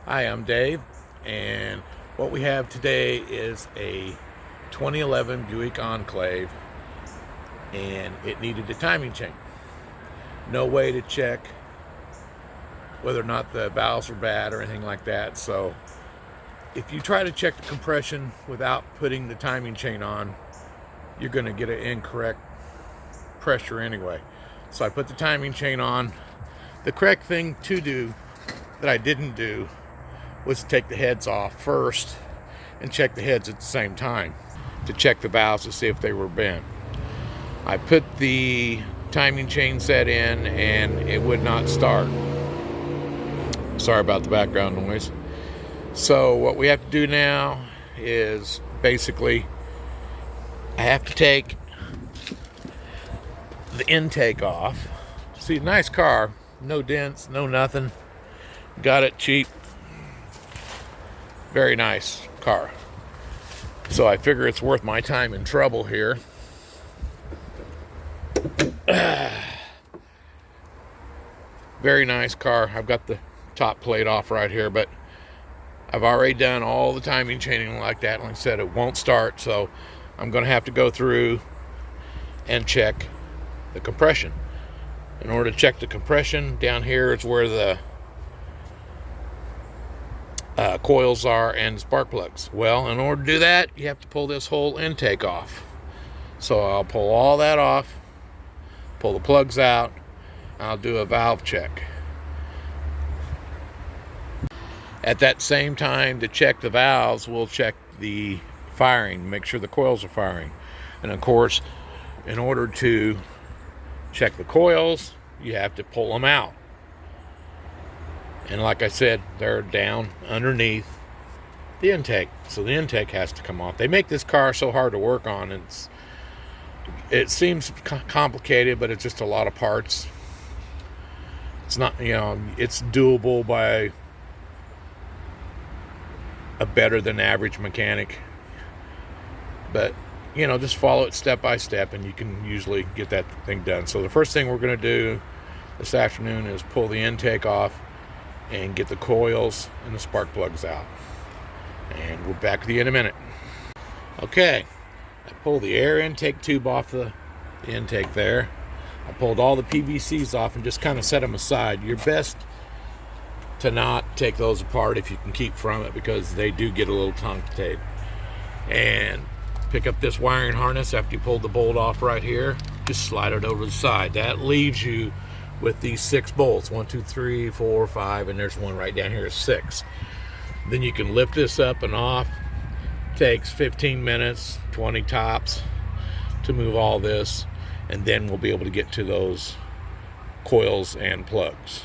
Hi, I'm Dave, and what we have today is a 2011 Buick Enclave, and it needed a timing chain. No way to check whether or not the valves are bad or anything like that. So if you try to check the compression without putting the timing chain on, you're going to get an incorrect pressure anyway. So I put the timing chain on. The correct thing to do that I didn't do was to take the heads off first and check the heads at the same time to check the valves to see if they were bent. I put the timing chain set in and it would not start. Sorry about the background noise. So what we have to do now is basically I have to take the intake off. See, nice car, no dents, no nothing. Got it cheap. Very nice car. So I figure it's worth my time and trouble here. Very nice car. I've got the top plate off right here, but I've already done all the timing chaining like that. Like I said, it won't start, so I'm going to have to go through and check the compression. In order to check the compression, down here is where the coils are and spark plugs. Well, in order to do that, you have to pull this whole intake off. So I'll pull all that off, pull the plugs out, I'll do a valve check. At that same time, to check the valves, we'll check the firing, make sure the coils are firing. And of course, in order to check the coils, you have to pull them out. And like I said, they're down underneath the intake, so the intake has to come off. They make this car so hard to work on. It seems complicated, but it's just a lot of parts. It's not, it's doable by a better than average mechanic. But, just follow it step by step, and you can usually get that thing done. So the first thing we're going to do this afternoon is pull the intake off and get the coils and the spark plugs out. And we're back with you in a minute. Okay, I pulled the air intake tube off the intake there. I pulled all the PVCs off and just kind of set them aside. You're best to not take those apart if you can keep from it, because they do get a little tongue-tailed. And pick up this wiring harness after you pulled the bolt off right here. Just slide it over the side. That leaves you with these 6 bolts. 1, 2, 3, 4, 5, and there's one right down here, 6. Then you can lift this up and off. Takes 15 minutes, 20 tops to move all this, and then we'll be able to get to those coils and plugs.